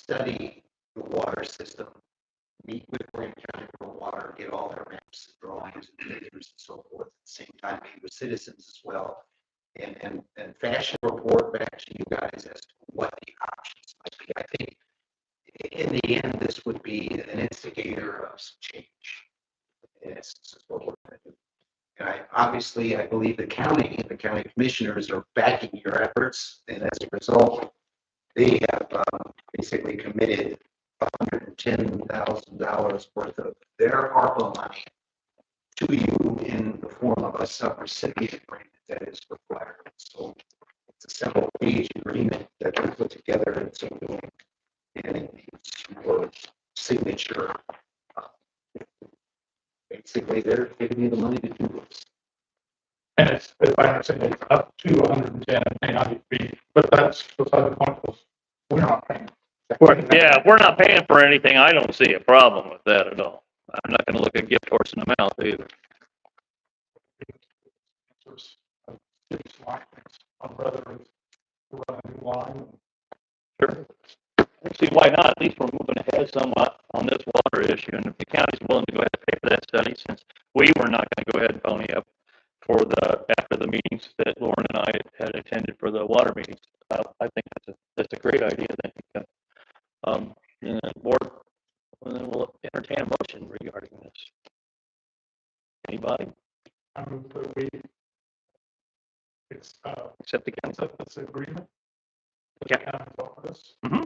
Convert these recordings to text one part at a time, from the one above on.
study the water system, meet with Oregon County Rural Water, get all their maps, drawings, and pictures, and so forth. At the same time, meet with citizens as well, and fashion a report back to you guys as to what the options might be. I think in the end, this would be an instigator of some change. In essence, is what we're going to do. And I believe the county and the county commissioners are backing your efforts, and as a result, they have basically committed $110,000 worth of their ARPA money to you in the form of a subrecipient agreement that is required. So it's a several-page agreement that we put together in so doing, and it needs your signature. Basically, they're giving you the money to do this. And it's, if I understand, it's up to 110, it may not be, but that's beside the point, because we're not paying. We're not paying for anything. I don't see a problem with that at all. I'm not going to look a gift horse in the mouth either. I'd rather run a new line. Sure. See, why not? At least we're moving ahead somewhat on this water issue, and if the county's willing to go ahead and pay for that study, since we were not going to go ahead and pony up for after the meetings that Lauren and I had attended for the water meetings, I think that's a great idea. And the board will entertain a motion regarding this. Anybody? I mean, we Accept the county. accept this agreement. Yeah. The county's office. Mm-hmm.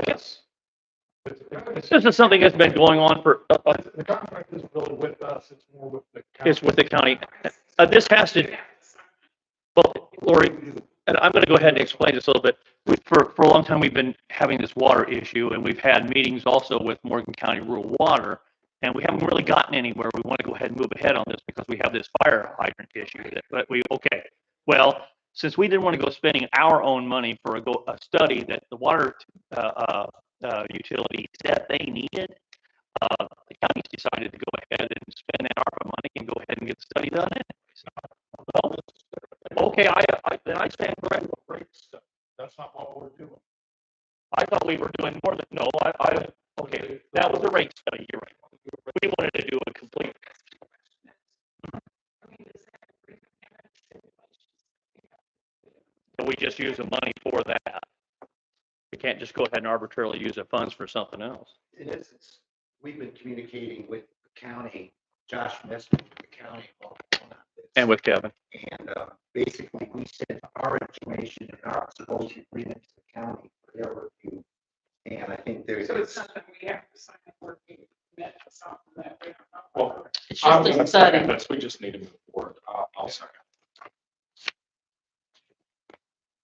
Yes. This is something that's been going on for. The contract isn't really with us; it's more with the county. It's with the county. This has to. Well, Lori, and I'm going to go ahead and explain this a little bit. For a long time, we've been having this water issue, and we've had meetings also with Morgan County Rural Water, and we haven't really gotten anywhere. We want to go ahead and move ahead on this because we have this fire hydrant issue. Well, since we didn't want to go spending our own money for a study that the water utility said they needed, the county decided to go ahead and spend that ARPA money and go ahead and get the study done anyway. Well, okay, then I stand corrected. That's not what we're doing. I thought we were doing more than, okay, that was a rate study, you're right. We wanted to do a complete. We just use the money for that. We can't just go ahead and arbitrarily use the funds for something else. In essence, we've been communicating with the county, Josh Messman with the county, And with Kevin. And basically, we sent our information and our supposed agreement to the county for their review. And I think there's. So it's something we have to sign for. Something that we don't know. Well, It's just a study. we just need to move forward. I'll second.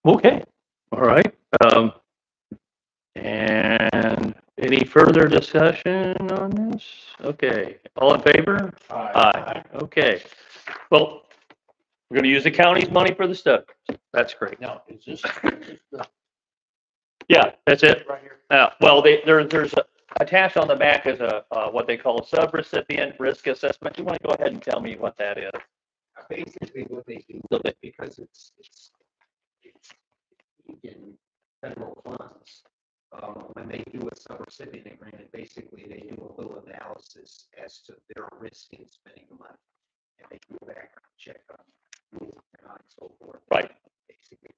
Okay, all right. And any further discussion on this? Okay, all in favor? Aye. Okay. Well, we're going to use the county's money for the study. That's great. Now, is this Yeah, that's it. right here? Well, there's attached on the back is a what they call a subrecipient risk assessment. You want to go ahead and tell me what that is? Basically, what they do, because it's in federal funds, when they do a subrecipient agreement, basically they do a little analysis as to their risk in spending the money, and they do a background check on rules and so forth. Right. Basically,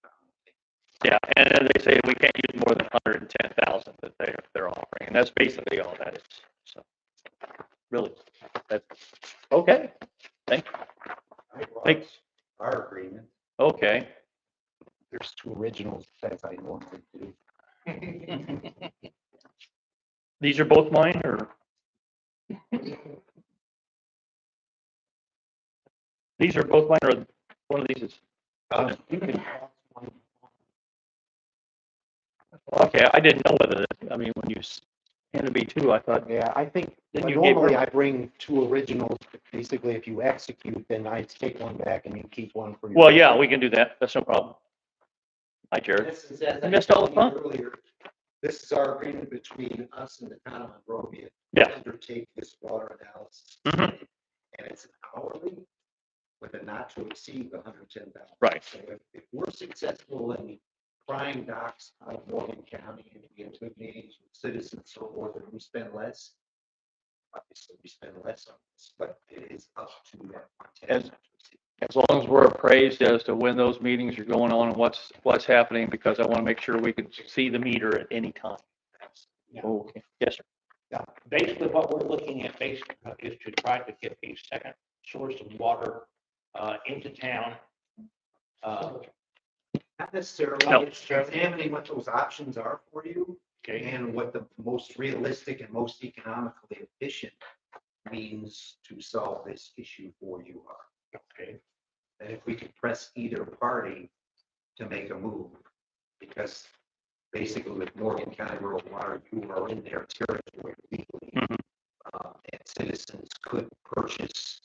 Yeah, and then they say we can't use more than 110,000 that they're offering, and that's basically all that is. So, really, that's okay. Thank you. Thanks. Our agreement. Okay. There's two originals. That's how you normally do. These are both mine, or these are both mine, or one of these is. You can have one. Okay, I didn't know whether. I mean, when you handed me two, I thought. Yeah, I think Then you normally gave her- I bring two originals. Basically, if you execute, then I take one back and you keep one for your. Well, yeah, we can do that. That's no problem. Hi, Jared. This is, as I missed all the fun. earlier, this is our agreement between us and the town of Monrovia. Yeah. To undertake this water analysis. Mhm. And it's an hourly with a not to exceed 110,000. Right. So if we're successful in prying docks out of Morgan County and we have good meetings with citizens, so forth, and we spend less, obviously we spend less on this, but it is up to that. As- As long as we're appraised as to when those meetings are going on and what's happening, because I want to make sure we can see the meter at any time. Yeah. Okay, yes, sir. Yeah, basically what we're looking at basically is to try to get a second source of water into town. Not necessarily, No. it's examining what those options are for you Okay, and what the most realistic and most economically efficient means to solve this issue for you are. okay, And if we could press either party to make a move, because basically with Morgan County Rural Water, you are in their territory legally. Mhm. And citizens could purchase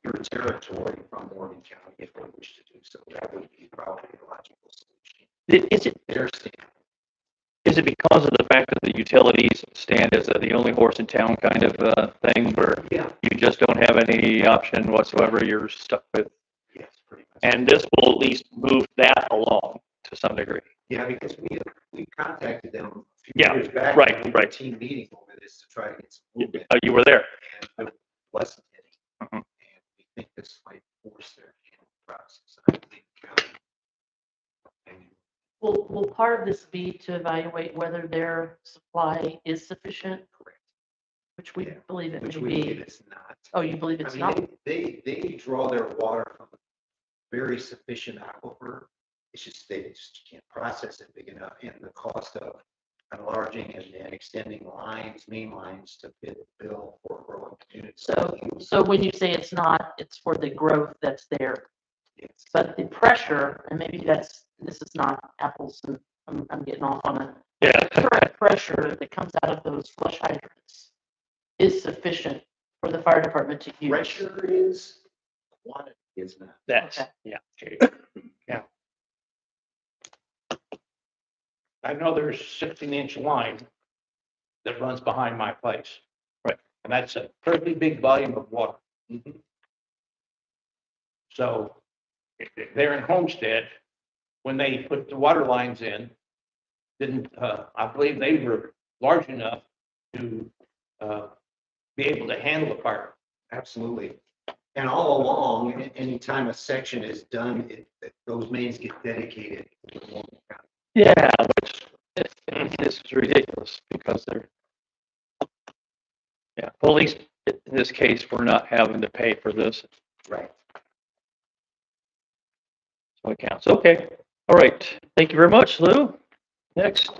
your territory from Morgan County if they wish to do so. That would be probably a logical solution. Is it because of the fact that the utilities stand as the only horse in town kind of thing, where Yeah. you just don't have any option whatsoever, you're stuck with? Yes, pretty much. And this will at least move that along to some degree. Yeah, because we contacted them a few Yeah, years back. right, and we right. had a team meeting over this to try to get some movement. You were there. And it wasn't any. Mhm. And we think this might force their hand process. I think county. And Will part of this be to evaluate whether their supply is sufficient, correct. which we Yeah, believe it which may we be? believe it's not. Oh, you believe I it's mean, not? they draw their water from a very sufficient aquifer. It's just, they just can't process it big enough, and the cost of enlarging and extending lines, main lines to fit the bill for growing communities. So when you say it's not, it's for the growth that's there. It's- But the pressure, and maybe this is not apples, and I'm getting off on it. Yeah. The current pressure that comes out of those flush hydrants is sufficient for the fire department to use. Pressure is, quantity is not. That's, Okay. yeah. yeah. I know there's 16-inch line that runs behind my place. Right. And that's a pretty big volume of water. Mhm. So they're in Homestead, when they put the water lines in, didn't, I believe they were large enough to be able to handle the fire. Absolutely. And all along, anytime a section is done, those mains get dedicated to Morgan County. Yeah, which this is ridiculous because they're, yeah, well, at least in this case, we're not having to pay for this. Right. So it counts. Okay. All right. Thank you very much, Lou. Next.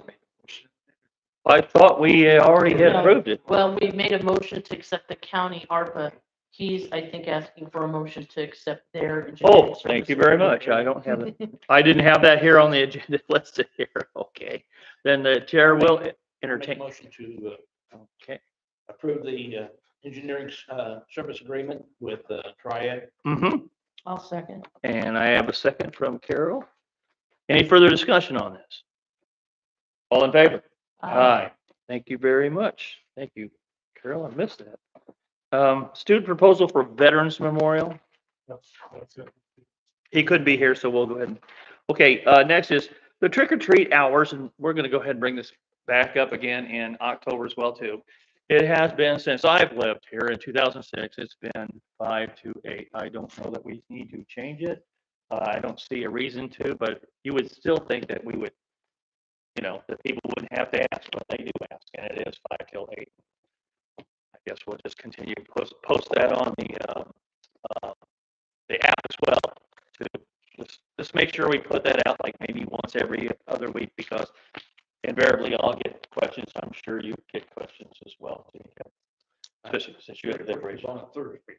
I thought we already had No. approved it. Well, we made a motion to accept the county ARPA. He's, I think, asking for a motion to accept their. Oh, thank you very much. I don't have it. I didn't have that here on the agenda listed here. Okay. Then the chair will Make a entertain. motion to Okay. approve the engineering service agreement with Triad. Mm-hmm. I'll second. And I have a second from Carol. Any further discussion on this? All in favor? Aye. Thank you very much. Thank you, Carol. I missed that. Student proposal for Veterans Memorial. That's it. He couldn't be here, so we'll go ahead. Okay, next is the trick or treat hours, and we're gonna go ahead and bring this back up again in October as well, too. It has been since I've lived here in 2006. It's been 5 to 8. I don't know that we need to change it. I don't see a reason to, but you would still think that we would, that people wouldn't have to ask, but they do ask, and it is 5 till 8. I guess we'll just continue to post that on the app as well. To just make sure we put that out like maybe once every other week, because invariably I'll get questions. I'm sure you get questions as well. Especially since you have that raise on a Thursday.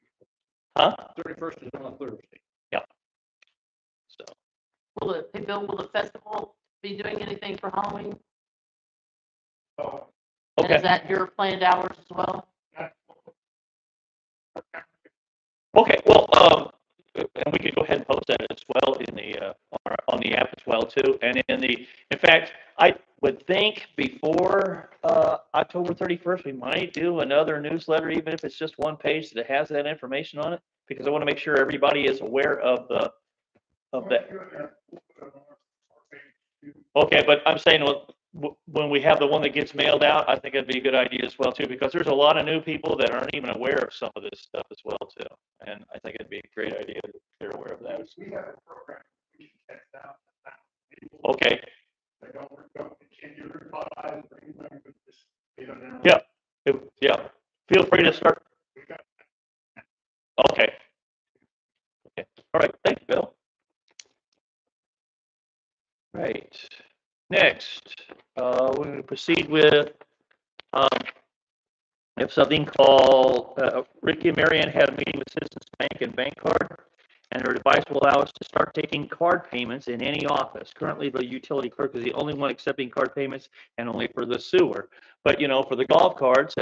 Huh? 31st is on a Thursday. So, Hey, Bill, will the festival be doing anything for Halloween? Oh, And okay. is that your planned hours as well? Okay, well, and we could go ahead and post that as well in the, on the app as well too. And in fact, I would think before, October 31st, we might do another newsletter, even if it's just one page that has that information on it. because I want to make sure everybody is aware of that. Okay, but I'm saying, when we have the one that gets mailed out, I think it'd be a good idea as well too, because there's a lot of new people that aren't even aware of some of this stuff as well too. And I think it'd be a great idea if they're aware of that. We have a program. We can check down. Okay, They don't continue to reply, bring them, but just, you know. Yeah. Yeah, feel free to start. We got Okay. Okay, all right, thank you, Bill. Right, next, we're going to proceed with, um, we have something called, Ricky and Marianne had a meeting with Citizens Bank and Bank Card, and their advice will allow us to start taking card payments in any office. Currently, the utility clerk is the only one accepting card payments and only for the sewer. But, for the golf carts,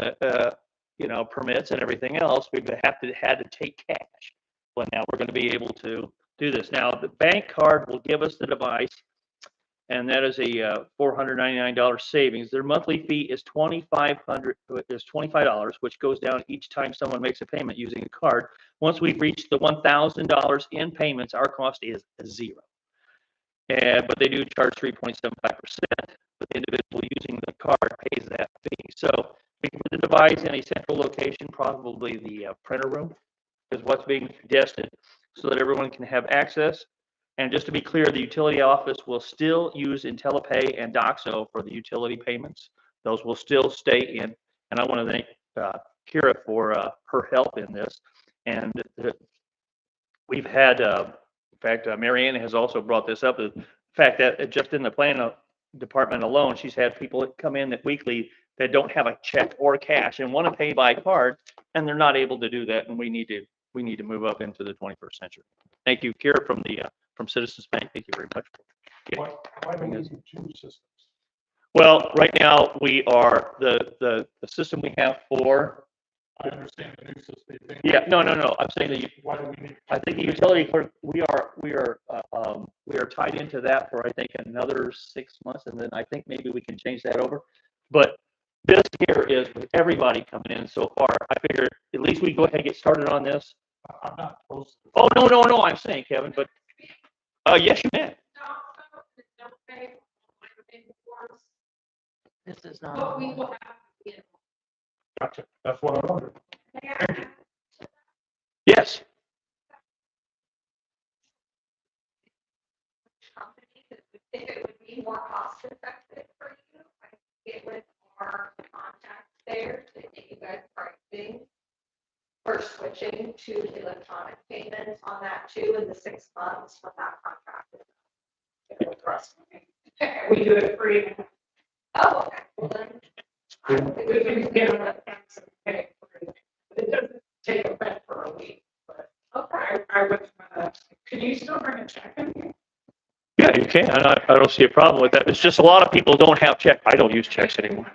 permits and everything else, we've had to take cash. Well, now we're going to be able to do this. Now, the bank card will give us the device, and that is a $499 savings. Their monthly fee is $25, which goes down each time someone makes a payment using a card. Once we've reached the $1,000 in payments, our cost is zero. But they do charge 3.75%, but the individual using the card pays that fee. So we can put the device in a central location, probably the printer room, is what's being suggested, so that everyone can have access. And just to be clear, the utility office will still use IntelliPay and Doxo for the utility payments. Those will still stay in. And I want to thank Kira for her help in this. And we've had, in fact, Marianne has also brought this up, the fact that just in the plan department alone, she's had people that come in that weekly that don't have a check or cash and want to pay by card, and they're not able to do that. And we need to move up into the 21st century. Thank you, Kira from Citizens Bank. Thank you very much. why do we need two systems? Well, right now we are the system we have for. I understand the new system. Yeah, no. I'm saying that Why do we need? I think the utility clerk, we are tied into that for, I think, another 6 months, and then I think maybe we can change that over. But this here is with everybody coming in so far. I figured at least we go ahead and get started on this. I'm not opposed to. Oh, no, I'm saying, Kevin, but, yes, you may. This is But not. we will have, Gotcha. That's what I wondered. Yes. company that would think it would be more cost effective for you. I get with our contacts there to get you guys pricing for switching to electronic payments on that too in the 6 months when that contract is up. Trust me. We do it free. Oh, okay. Well, then, we can get on that tax and pay for it. It doesn't take effect for a week, but okay. I was, can you still bring a check in? Yeah, you can. I don't see a problem with that. It's just a lot of people don't have check. I don't use checks anymore.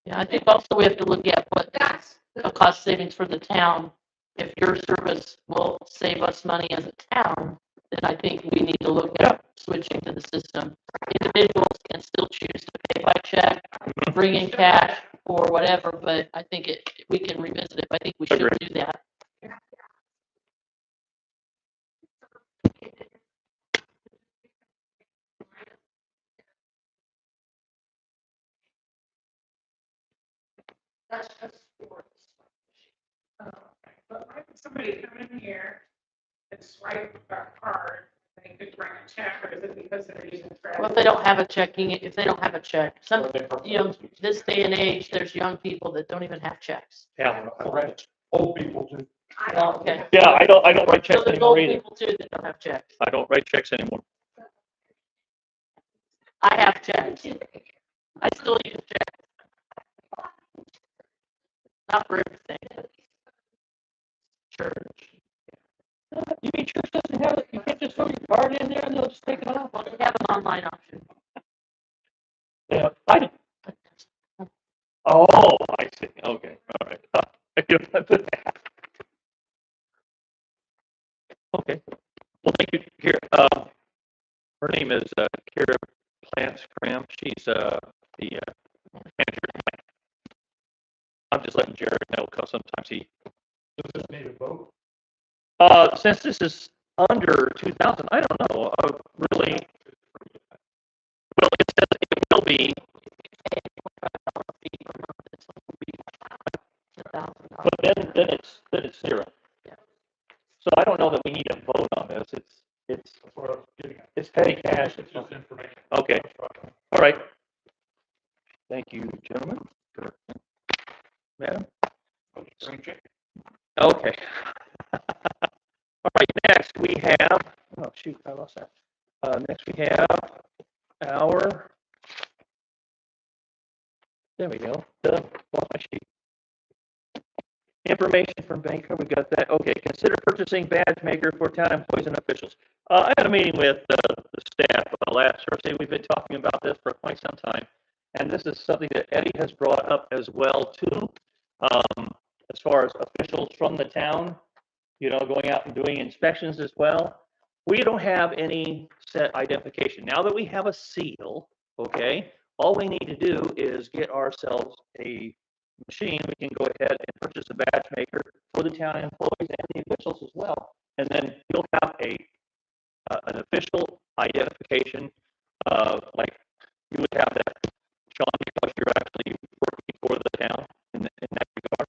Yeah, I think also we have to look at what That's the cost savings for the town. If your service will save us money as a town, then I think we need to look at switching to the system. Individuals can still choose to pay by check, bring in cash or whatever, but I think we can revisit it. I think we should Agreed. do that. That's just for this. But why would somebody come in here and swipe their card, they could bring a check, or is it because they're using credit? Well, if they don't have a check, this day and age, there's young people that don't even have checks. Yeah. Correct. Old people do. Okay. Yeah, I don't write So checks there's anymore old either. people too that don't have checks. I don't write checks anymore. I have checks. I still use checks. Not for everything. Church. You mean church doesn't have it? You can't just throw your card in there and they'll just take it off? Well, they have an online option. Yeah, I do. Oh, I see. Okay, all right. Okay. Well, thank you, Kira. Her name is Kira Plants Cram. She's the the manager. I'm just letting Jared know because sometimes he. Does this need a vote? Since this is under 2,000, I don't know. Really, well, it says it will be, but then it's zero. So I don't know that we need a vote on this. It's That's what I was getting at. it's petty cash. It's just information. Okay. All right. Thank you, gentlemen. Madam. Okay. All right. Next we have. Oh shoot! I lost that. Next we have our. There we go. Lost my sheet. Information from banker, we got that. Okay, consider purchasing badge maker for town employees and officials. I had a meeting with the staff last Thursday. We've been talking about this for quite some time. And this is something that Eddie has brought up as well too. As far as officials from the town, going out and doing inspections as well. We don't have any set identification. Now that we have a seal, okay, all we need to do is get ourselves a machine. We can go ahead and purchase a badge maker for the town employees and the officials as well. And then you'll have an official identification, like you would have that, Sean, because you're actually working for the town in that regard.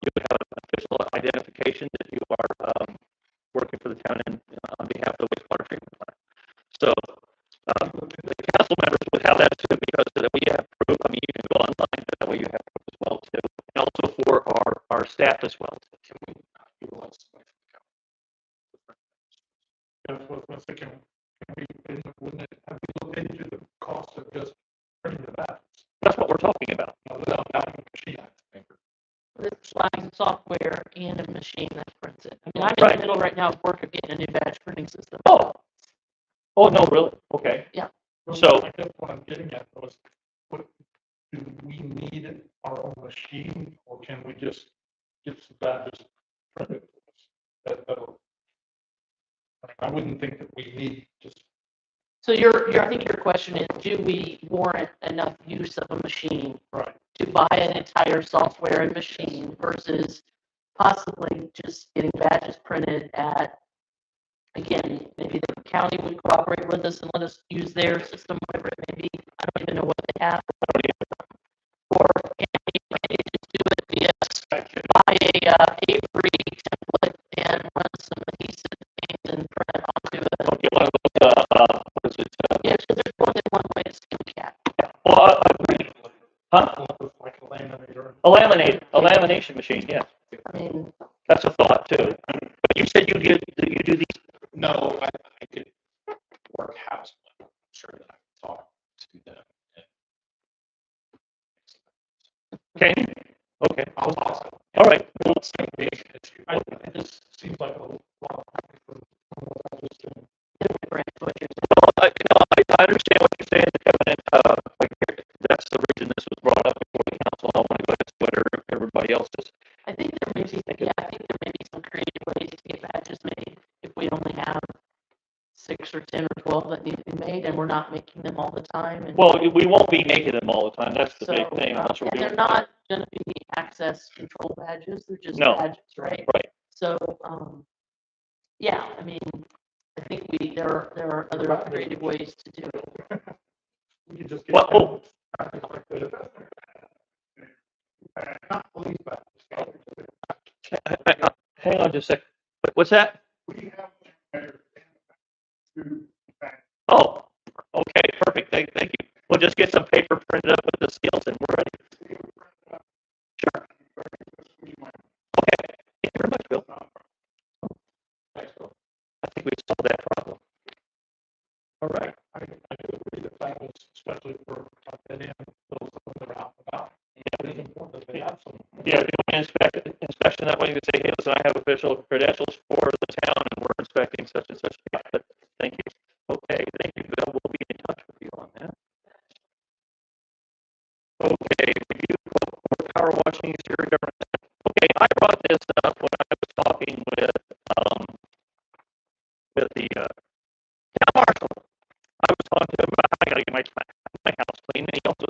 You would have an official identification that you are working for the town on behalf of the wastewater treatment plant. So the council members would have that too, because that way you have proof. I mean, you can go online, but that way you have proof as well too, and also for our staff as well. Can we utilize somebody from the county? That's what I was thinking. Wouldn't it have we looked into the cost of just printing the badges? That's what we're talking about. Without having a machine, I think. It's buying software and a machine that prints it. I mean, I'm in the middle right now of work of getting a new badge printing system. Oh no, really? Okay. Yeah. So I guess what I'm getting at was, do we need our own machine, or can we just get some badges printed? I wouldn't think that we need just. So I think your question is, do we warrant enough use of a machine Right. to buy an entire software and machine versus possibly just getting badges printed at, again, maybe the county would cooperate with us and let us use their system, whatever it may be. I don't even know what they have. Or can we just do it via, buy a Avery template and run some adhesive things and print it onto it. okay, what is it? Yeah, so there's more than one way to skin a cat. Well, I agree. Huh? Like a laminator. A lamination machine. Yeah, I mean, that's a thought too. But you said you do these. No, I could work house, but I'm sure that I can talk to them. Okay. Okay. I'll also. All right. Well, it's gonna be an issue. It just seems like a lot of money for just doing. Well, I understand what you're saying, Kevin. That's the reason this was brought up before the council. I want to go ahead and sweat everybody else's. I think there may be some creative ways to get badges made if we only have 6 or 10 or 12 that need to be made, and we're not making them all the time. And Well, we won't be making them all the time. That's the so, big thing. Unless we're and doing they're not going to be access control badges; they're just No. badges, right? Right. So, yeah, I mean, I think there are other creative ways to do it. We could just get. Well, Not police badges. hang on just a sec. What's that? We have. Oh, okay, perfect. Thank you. We'll just get some paper printed up with the seals and we're ready. Sure. Okay. Thank you very much, Bill. I think we solved that problem. All right. I do agree that was especially for those that are out and about. Yeah, it's important that they have some. Yeah, doing an inspection that way. You can say, hey, listen, I have official credentials for the town and we're inspecting such and such. But thank you. Okay, thank you, Bill. We'll be in touch with you on that. Okay, review for power washing exterior government. Okay, I brought this up when I was talking with the town marshal. I was talking to him about how I got to get my house clean, and he also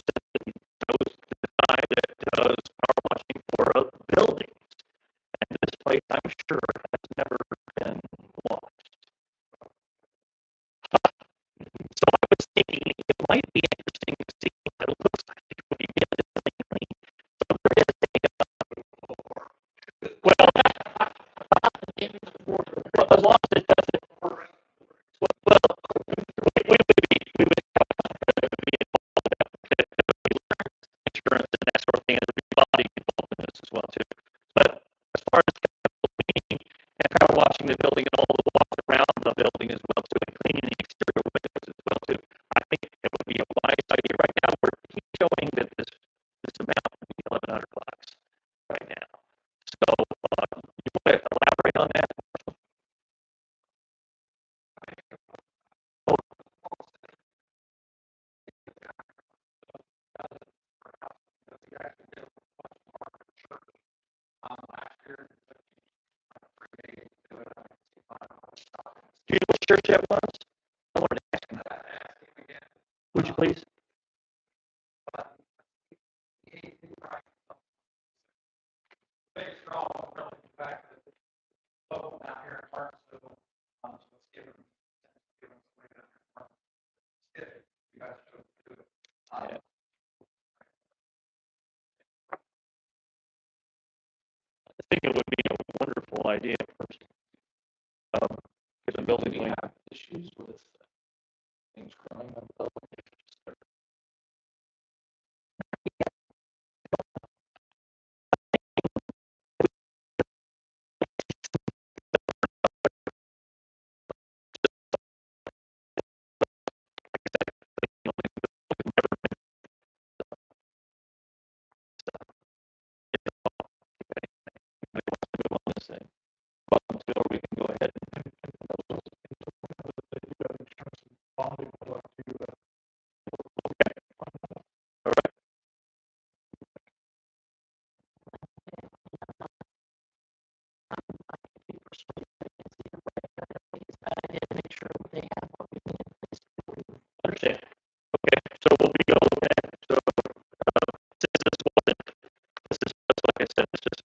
body involved in this as well too. But as far as cleaning and power washing the building and all the walks around the building as well too, and cleaning the exterior windows as well too, I think it would be a wise idea. Right now, we're showing that this amount would be 1,100 bucks right now. So you want to elaborate on that? Oh, do you know what church that was? I wanted to ask him that. Would you please? Thanks for all, really, the fact that local out here in Hartsville, so let's give them some way to, you guys should do it. Yeah. I think it would be a wonderful idea first. Because the building we have issues with things growing on the on this thing. But until we can go ahead and Bonding, I'd like to, okay. All right. Make sure that they have what we need. Understand. Okay, so we'll be going ahead. So since this wasn't, this is just like I said, it's just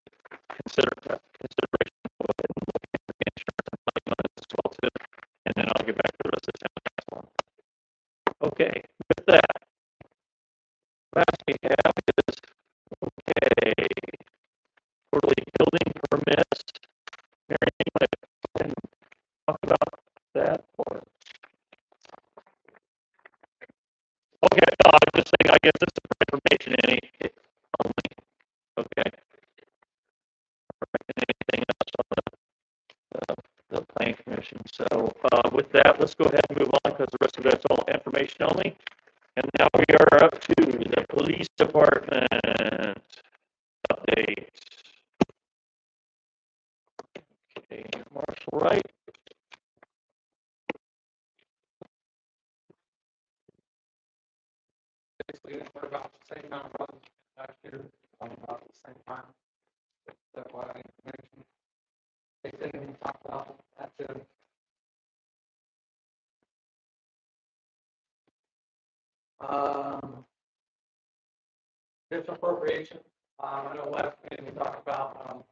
consideration. Go ahead and look at the insurance and money on it as well too, and then I'll get back to the rest of the next one. Okay, with that, last we have is okay, quarterly building permits. Mary, you want to talk about that or? Okay, no, I was just saying, I guess this is for information only. Okay. Anything else on the plan commission? So with that, let's go ahead and move on because the rest of it's all information only. And now we are up to the police department update. Okay, Marshall Wright. basically, we're about the same amount of runs last year, about the same time. That's why I mentioned. They didn't even talk about that too. This appropriation, I know last meeting we talked about,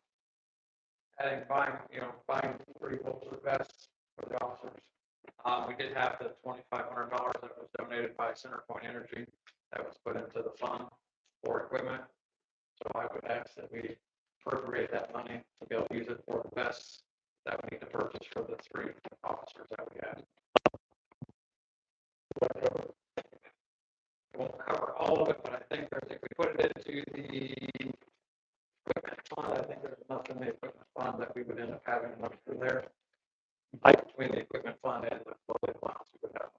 buying 3 bulletproof vests for the officers. We did have the $2,500 that was donated by Centerpoint Energy that was put into the fund for equipment. So I would ask that we appropriate that money to be able to use it for the vests that we need to purchase for the 3 officers that we have. It won't cover all of it, but I think if we put it into the equipment fund, I think there's enough in the equipment fund that we would end up having enough for there. Between the equipment fund and the floating funds, we would have.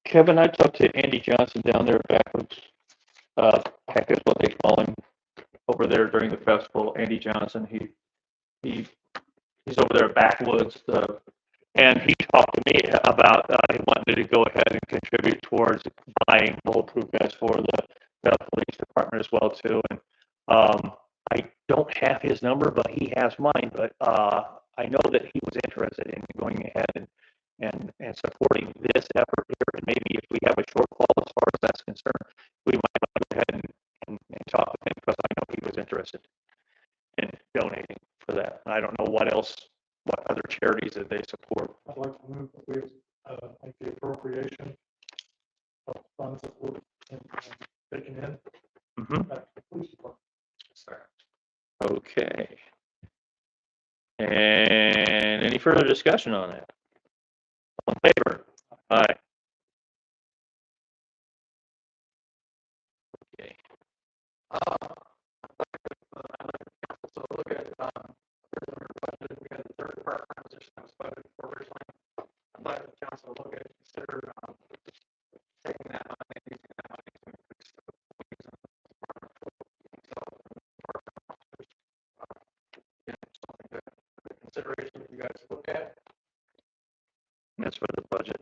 Kevin, I talked to Andy Johnson down there backwards. Heck is what they call him over there during the festival. Andy Johnson. He's over there at Backwoods. And he talked to me about he wanted to go ahead and contribute towards buying bulletproof vests for the police department as well too. And I don't have his number, but he has mine. But I know that he was interested in going ahead and supporting this effort here. And maybe if we have a shortfall as far as that's concerned, we might go ahead and talk to him because I know he was interested in donating for that. I don't know what other charities that they support. I'd like to move that we make the appropriation of funds that we're taking in back to the police department. Okay. And any further discussion on that? All in favor? Aye. Okay. estimates for the budget.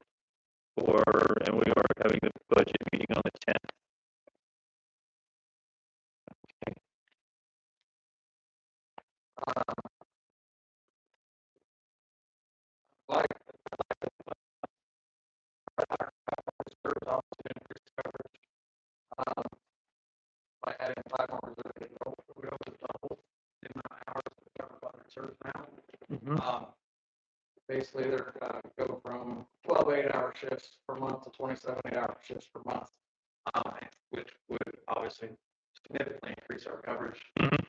And we are having the budget meeting on the 10th. Like, there's also increased coverage. By adding 5 more reserves, we also double the amount of hours that covered by reserves now. Mm-hmm. Basically, they're gonna go from 12 8-hour shifts per month to 27 8-hour shifts per month, which would obviously significantly increase our coverage. Mhm.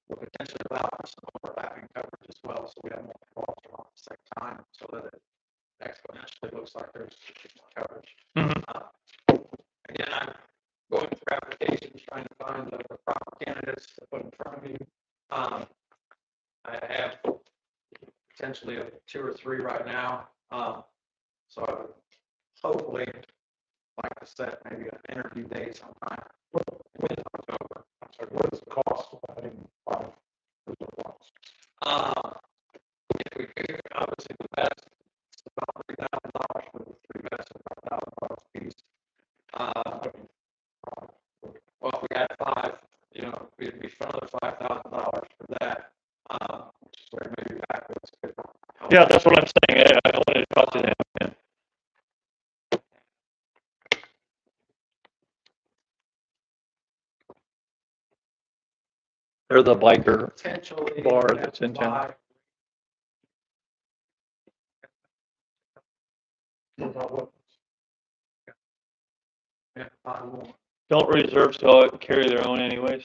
Will potentially allow for some overlapping coverage as well, so we have more calls on at the same time, so that it exponentially looks like there's more coverage. Mhm. Again, I'm going through applications, trying to find the proper candidates to put in front of you. I have potentially 2 or 3 right now. So I would hopefully like to set maybe an interview date sometime in October. So what is the cost of adding 5 reserve officers? If we could, obviously the best, it's about $3,000 for the 3 vests, about $1,000 a piece. Well, if we had 5, it'd be for another $5,000 for that. So maybe backwards. Yeah, that's what I'm saying. I wanted to talk to them. Yeah. They're the biker Potentially. bar that's in town. 5. What about weapons? Yeah, 5 more. Don't reserves go carry their own anyways?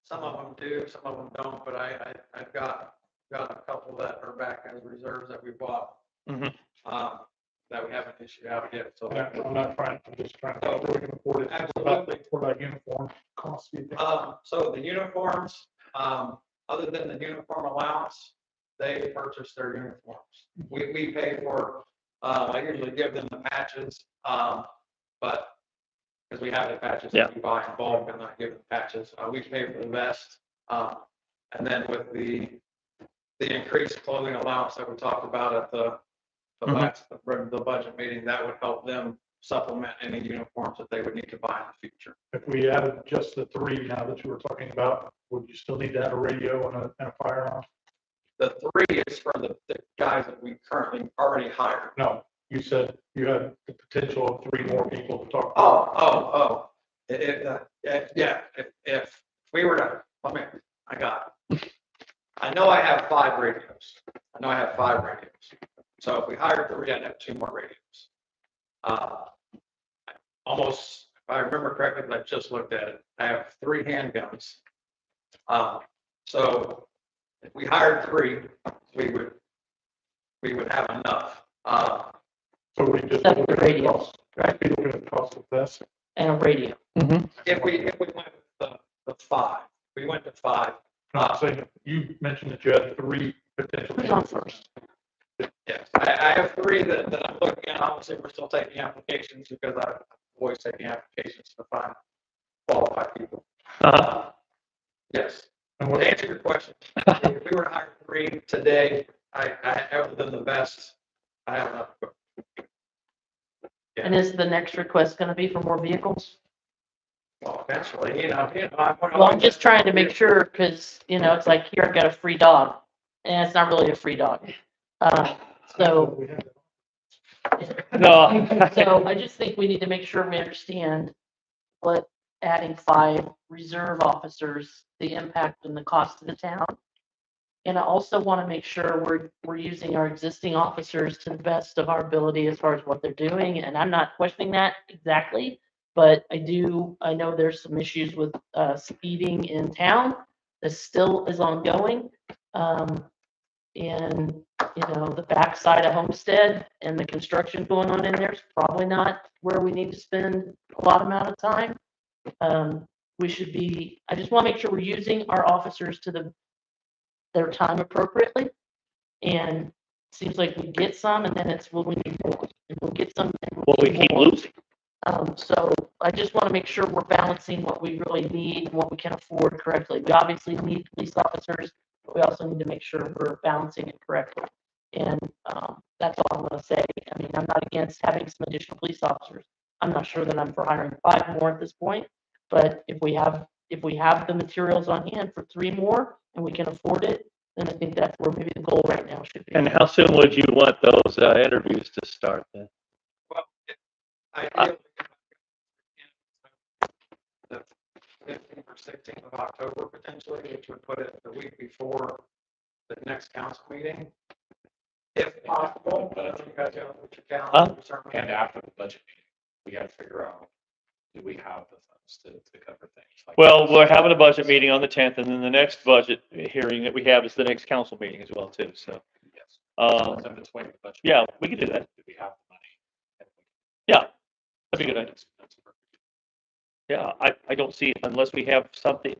Some of them do, some of them don't, but I've got a couple that are back as reserves that we bought, Mm-hmm. that we haven't issued out yet, so. I'm not trying, I'm just trying to, we can afford it. Absolutely. What about uniform costs, do you think? So the uniforms, other than the uniform allowance, they purchase their uniforms. We pay for, I usually give them the patches, but because we have the patches that we buy in bulk, I'm not giving patches. We pay for the vest. And then with the increased clothing allowance that we talked about at the last, the budget meeting, that would help them supplement any uniforms that they would need to buy in the future. If we added just the 3 now that you were talking about, would you still need to add a radio and a firearm? The 3 is for the guys that we currently already hired. No, you said you had the potential of 3 more people to talk. If we were to, I know I have 5 radios. So if we hired 3, I'd have 2 more radios. Almost, if I remember correctly, but I just looked at it, I have 3 handguns. So if we hired 3, we would have enough. So we just. Except the radios, Right, be looking at the cost of this. and a radio. Mm-hmm. If we went with the 5, we went to 5. I'm saying, you mentioned that you had 3 potential. Who's on first? Yes, I have 3 that I'm looking at. Obviously, we're still taking applications because I'm always taking applications to find qualified people. Yes. And To what, answer your question, if we were to hire 3 today, I other than the best, I have enough. And is the next request gonna be for more vehicles? Well, eventually, Well, I'm just trying to make sure, because, it's like, here, I've got a free dog, and it's not really a free dog. So, we had No. so I just think we need to make sure we understand what adding 5 reserve officers, the impact and the cost to the town. And I also want to make sure we're using our existing officers to the best of our ability as far as what they're doing. And I'm not questioning that exactly, but I know there's some issues with speeding in town that still is ongoing. And, the backside of Homestead and the construction going on in there is probably not where we need to spend a lot amount of time. I just want to make sure we're using our officers to their time appropriately. And it seems like we get some, and then it's, will we need more? And we'll get some. Well, we keep losing. So I just want to make sure we're balancing what we really need and what we can afford correctly. We obviously need police officers, but we also need to make sure we're balancing it correctly. And That's all I'm gonna say. I mean, I'm not against having some additional police officers. I'm not sure that I'm for hiring 5 more at this point, but if we have the materials on hand for 3 more and we can afford it, then I think that's where maybe the goal right now should be. And how soon would you want those interviews to start then? Well, ideally, the 15th or 16th of October potentially, which would put it the week before the next council meeting. If possible, you guys gotta put your calendar. And after the budget meeting, we gotta figure out, do we have the funds to cover things? Like Well, this? we're having a budget meeting on the 10th, and then the next budget hearing that we have is the next council meeting as well too, so. Yes. Um, So it's way the budget. yeah, we can do that. Do we have the money? Yeah, that'd be a good idea. That's perfect. Yeah, I don't see, unless we have somebody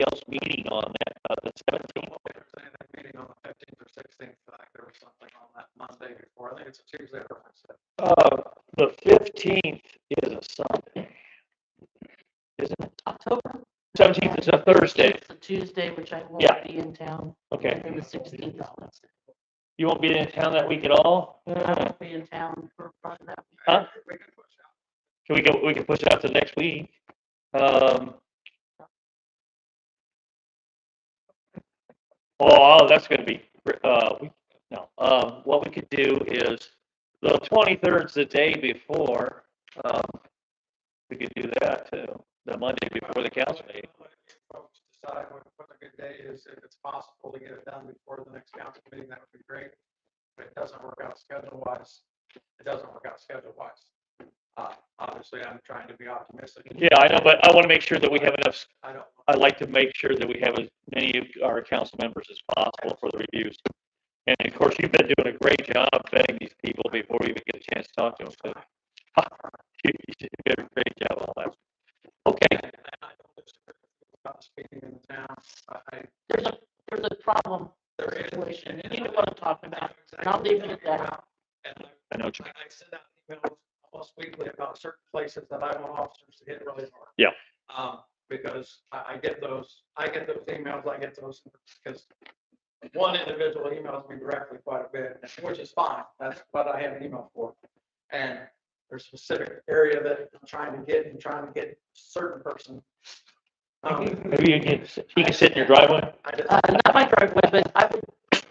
else meeting on that, the 17th. Meeting on the 15th or 16th, like there was something on that Monday before. I think it's a Tuesday or Wednesday. The 15th is a Sunday. Isn't it? October. 17th is a Thursday. It's a Tuesday, which I Yeah. won't be in town. Okay. And the 16th is Wednesday. You won't be in town that week at all? I won't be in town for part of that. Huh? We can push out. We can push it out to next week. That's gonna be, what we could do is, the 23rd's the day before, we could do that too, the Monday before the council meeting. Let you folks decide what a good day is. If it's possible to get it done before the next council meeting, that would be great. If it doesn't work out schedule wise, it doesn't work out schedule wise. Obviously, I'm trying to be optimistic. Yeah, I know, but I wanna make sure that we have enough, I don't. I'd like to make sure that we have as many of our council members as possible for the reviews. And of course, you've been doing a great job vetting these people before we even get a chance to talk to them, so. You did a great job on that. Okay, And I don't disagree about speaking in the town. There's a problem There is. situation. You know what I'm talking about. And I'll leave it at that. And I know what you mean. I send out emails almost weekly about certain places that I want officers to hit really hard. Yeah. Because I get those emails, because one individual emails me directly quite a bit, which is fine. That's what I have an email for. And there's a specific area that I'm trying to get certain person. Maybe you can sit in your driveway. Not my driveway, but I would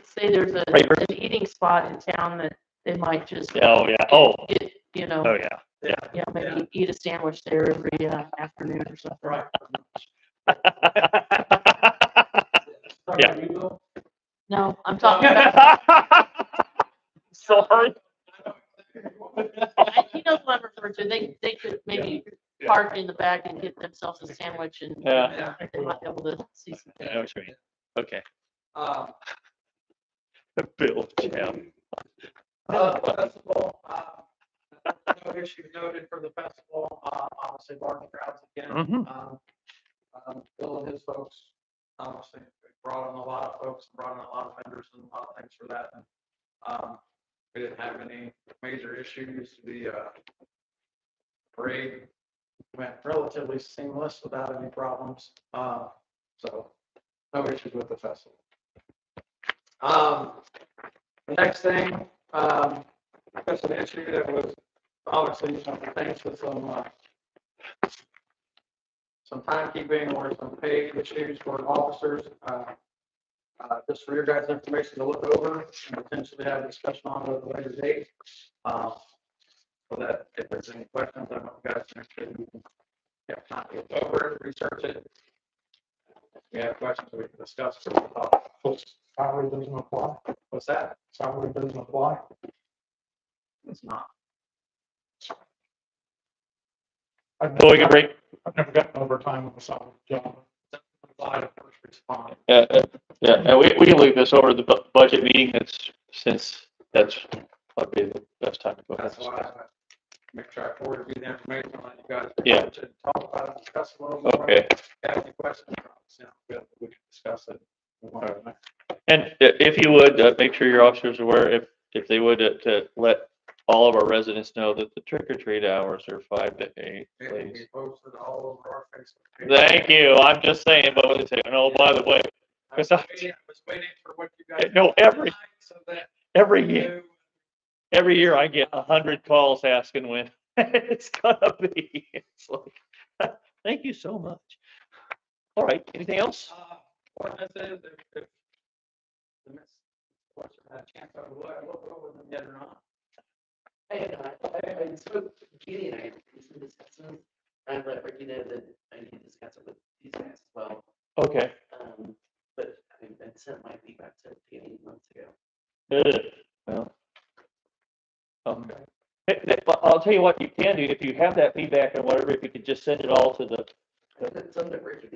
say there's Right. an eating spot in town that they might just Oh, yeah, oh, get, oh, yeah. maybe eat a sandwich there every afternoon or something. Right. Yeah. No, I'm talking about, Sorry. he knows what I'm referring to. They could maybe park in the back and get themselves a sandwich and Yeah. they might be able to see some. I know what you mean. Okay. Um, Bill, Jim. Festival, no issues noted for the festival, obviously large crowds again. Mhm. Bill and his folks, obviously brought in a lot of folks, brought in a lot of vendors and a lot of things for that. And we didn't have any major issues. The parade went relatively seamless without any problems. So no issues with the festival. The next thing, that's an issue that was obviously some things with some timekeeping or some pay issues for officers. Just for your guys' information to look over and potentially have a discussion on at a later date. So that if there's any questions, I want you guys to make sure you can have time to look over it, research it. If you have questions, we can discuss. Salary doesn't apply. What's that? Salary doesn't apply. It's not. I've So we never can break, I've never gotten overtime with a salary job. Apply to first responder. and we can leave this over the budget meeting, since that's probably the best time to go. That's why I make sure I forward you the information, let you guys. Yeah. To talk about it, discuss a little more. Okay, Have any questions? We can discuss it. and if you would, make sure your officers are aware, if they would, to let all of our residents know that the trick or treat hours are 5 to 8, It will please. be posted all over our Facebook page. Thank you, I'm just saying, but what they say, oh, by the way, I was waiting for what you guys. No, every So that every you year, knew Every year I get 100 calls asking when it's gonna be. It's like, thank you so much. All right, anything else? What I said, if the miss, question had a chance, I would look over them yet or not. I had not, I spoke to Katie and I had some discussions, and I let Ricky know that I need to discuss it with these guys as well. Okay. But I sent my feedback to Katie months ago. Well, I'll tell you what you can do, if you have that feedback and whatever, if you could just send it all to the,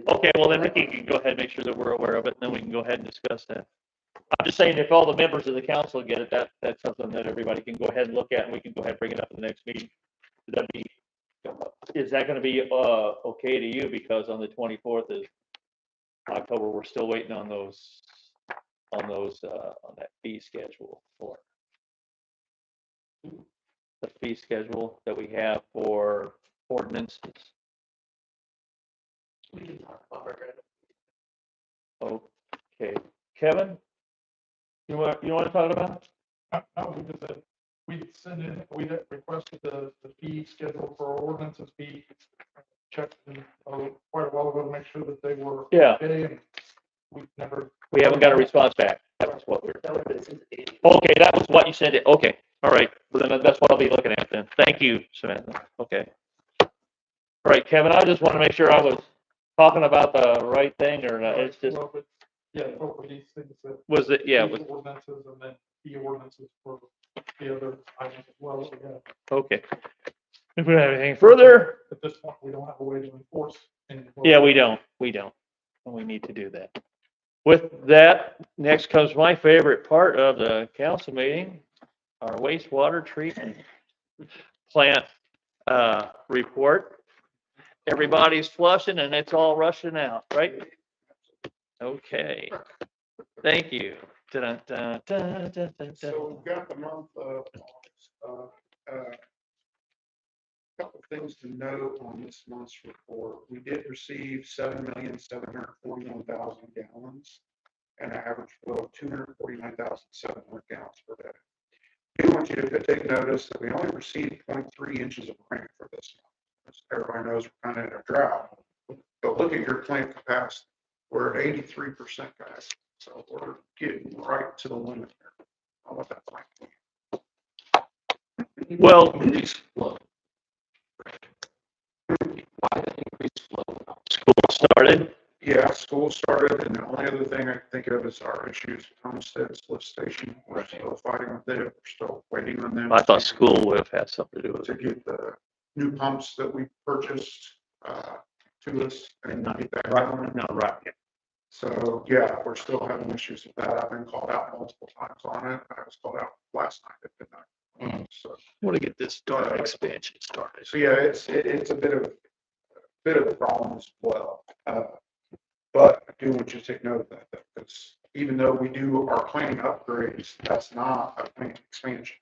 okay, well then Ricky can go ahead and make sure that we're aware of it, and then we can go ahead and discuss that. I'm just saying, if all the members of the council get it, that's something that everybody can go ahead and look at, and we can go ahead and bring it up in the next meeting. Is that gonna be, okay to you, because on the 24th is October, we're still waiting on those, on that fee schedule for the fee schedule that we have for ordinances. We can talk about it. Okay, Kevin? You want to talk about it? No, we just said, we sent in, we had requested the fee schedule for our ordinances be checked quite a while ago to make sure that they were. Yeah. Okay, and we never. We haven't got a response back. That was what we're. Okay, that was what you said. Okay, all right. Well, then that's what I'll be looking at then. Thank you, Samantha. Okay. All right, Kevin, I just want to make sure I was talking about the right thing, or not. It's just, Well, but, yeah, both of these things that. was it, yeah, it these was, ordinances and then fee ordinances for the other items as well that we have. okay. If we don't have anything further, At this point, we don't have a way to enforce any. yeah, we don't. And we need to do that. With that, next comes my favorite part of the council meeting, our wastewater treatment plant, report. Everybody's flushing and it's all rushing out, right? Okay. Thank you. Dun, dun, dun, dun, dun, dun. So we've got the month of August. Couple things to note on this month's report. We did receive 7,741,000 gallons and an average flow of 249,700 gallons per day. I do want you to take notice that we only received 0.3 inches of rain for this month. As everybody knows, we're kind of in a drought. But look at your plant capacity. We're at 83%, guys. So we're getting right to the limit here. I'll let that like. Well, school started. Yeah, school started, and the only other thing I can think of is our issues with Homestead's lift station. We're still fighting with it. We're still waiting on them. I thought school would have had something to do with To it. get the new pumps that we purchased, to us and get that Right, going. no, right. So, yeah, we're still having issues with that. I've been called out multiple times on it. I was called out last night at midnight. So, I want to get this expansion started. so yeah, it's a bit of a problem as well. But I do want you to take note of that, because even though we do our planning upgrades, that's not a plant expansion.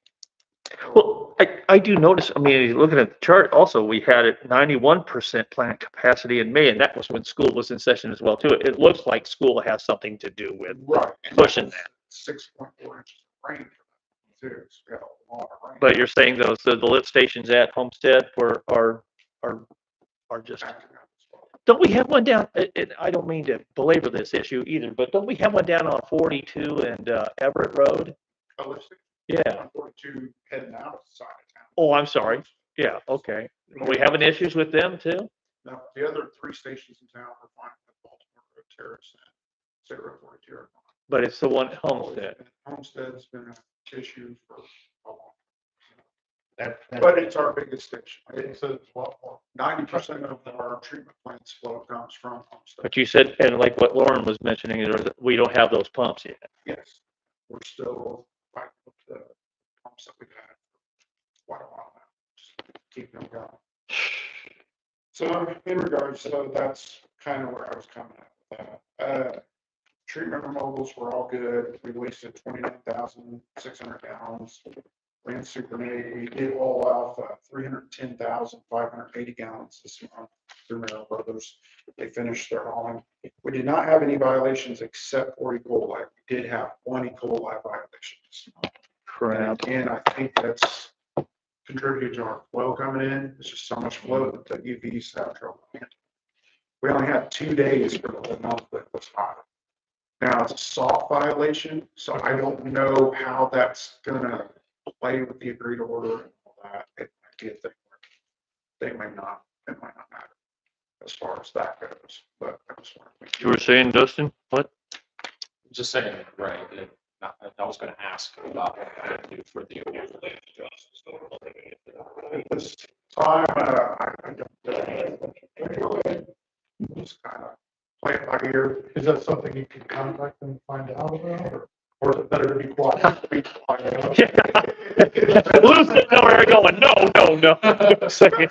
Well, I do notice, I mean, looking at the chart also, we had it 91% plant capacity in May, and that was when school was in session as well, too. It looks like school has something to do with Right. pushing that. 6.4 inches of rain for that, too. So we got a lot of rain. But you're saying those, the lift stations at Homestead are just, Backing up as well. don't we have one down, and I don't mean to belabor this issue either, but don't we have one down on 42 and Everett Road? Holistic, Yeah. 42 heading out of the side of town. Oh, I'm sorry. Yeah, okay. Are we having issues with them too? Now, the other three stations in town are fine with Baltimore Road Terrace and State Road 42 are fine. But it's the one at Homestead. Homestead's been an issue for a long That, time. But it's our biggest station. It says it's a lot more. 90% of our treatment plant's flow comes from Homestead. But you said, and like what Lauren was mentioning, we don't have those pumps yet. Yes, we're still fighting with the pumps that we've had for quite a while now. Just keep them going. So in regards, so that's kind of where I was coming at with that. Treatment removals were all good. We wasted 29,600 gallons. Ran Supernate. We did haul off 310,580 gallons this month through Merrill Brothers. They finished their hauling. We did not have any violations except for E. coli. We did have one E. coli violation this month. crap. And I think that's contributed to our flow coming in. It's just so much flow that the UVs have trouble handling. We only had 2 days for the whole month that was hot. Now it's a soft violation, so I don't know how that's gonna play with the agreed order and all that. It might be a thing where it might not matter as far as that goes, but I just want to make You were saying, Dustin, what? Just saying, right, I was gonna ask about what I do for the overlay adjustments. at this time, I don't, just kind of play it by ear. Is that something you can contact them and find out about, or is it better to be quiet? Be quiet. Lou's sitting over there going, no. Second.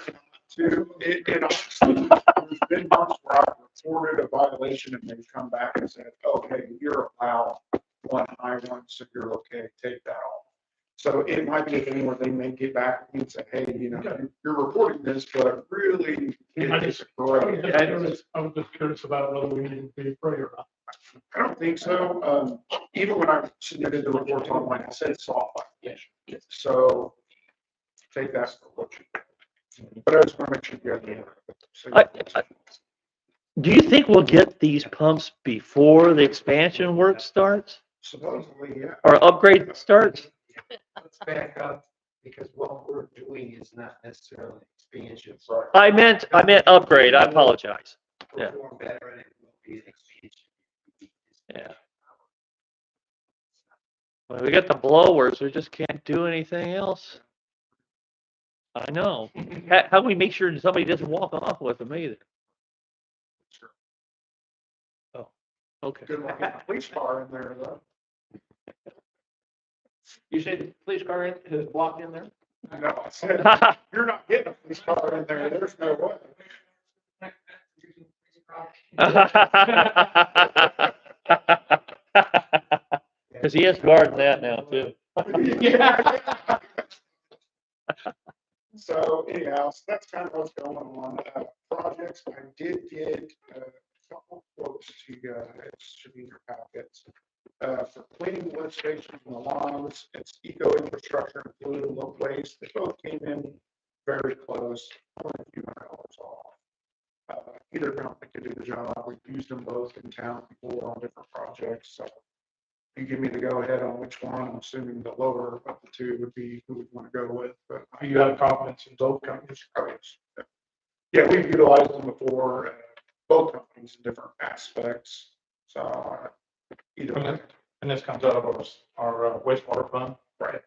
It honestly, there's been months where I've reported a violation and they've come back and said, okay, you're allowed one high one, so you're okay, take that off. So it might be a thing where they may get back to me and say, hey, you're reporting this, but I really. I was just curious about whether we need to be afraid or not. I don't think so. Even when I submitted the report online, I said soft violation. So take that for what you. But I just want to make sure you have the. Do you think we'll get these pumps before the expansion work starts Supposedly, yeah. or upgrade starts? Let's back up, because what we're doing is not necessarily expansion. I meant upgrade. I apologize. Yeah. Perform better and it will be an expansion. Yeah. Well, we got the blowers. We just can't do anything else. I know. How do we make sure somebody doesn't walk off with them either? Oh, okay. Good luck getting a police car in there, though. You say the police car has blocked in there? No, I said, you're not getting a police car in there. There's no way. Because he has guard that now too. So anyhow, so that's kind of what's going on. Projects, I did get a couple quotes to you guys, should be in your packets. For cleaning lift stations and the lawns, it's eco infrastructure and fluid and low waste. They both came in very close, only a few $100 off. Either company could do the job. We've used them both in town before on different projects, so you give me the go ahead on which one. I'm assuming the lower of the two would be who we'd want to go with, but You have confidence in both companies? oh, yes. Yeah, we've utilized them before, both companies in different aspects. So either way, And this comes out of our wastewater fund. right.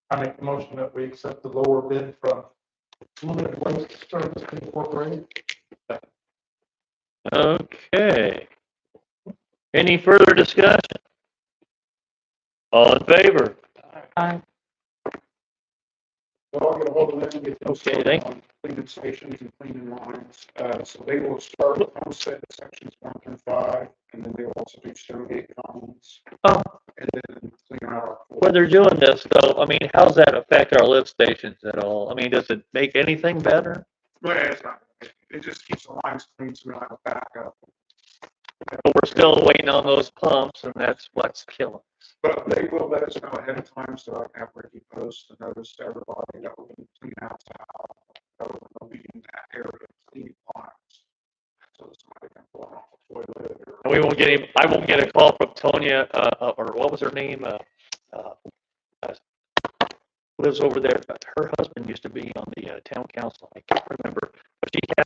I make the motion that we accept the lower bid from Limited Waste Service Incorporated. Okay. Any further discussion? All in favor? Aye. So I'll get a hold of them, get those. Okay, thank you. on cleaning stations and cleaning lines. So they will start with homestead sections 1 through 5, and then they'll also do Stonegate Commons. Oh. And then clean out our. When they're doing this though, I mean, how's that affect our lift stations at all? I mean, does it make anything better? Well, it's not, it just keeps the lines clean, so we don't have a backup. But we're still waiting on those pumps and that's what's killing us. But they will let us know ahead of time, so I can have Ricky post a notice to everybody that we're going to clean out the house. That we're going to be in that area, clean lines. So somebody can pull off the toilet or. And we won't get I won't get a call from Tonya, or what was her name? Lives over there. Her husband used to be on the town council. I can't remember, but she had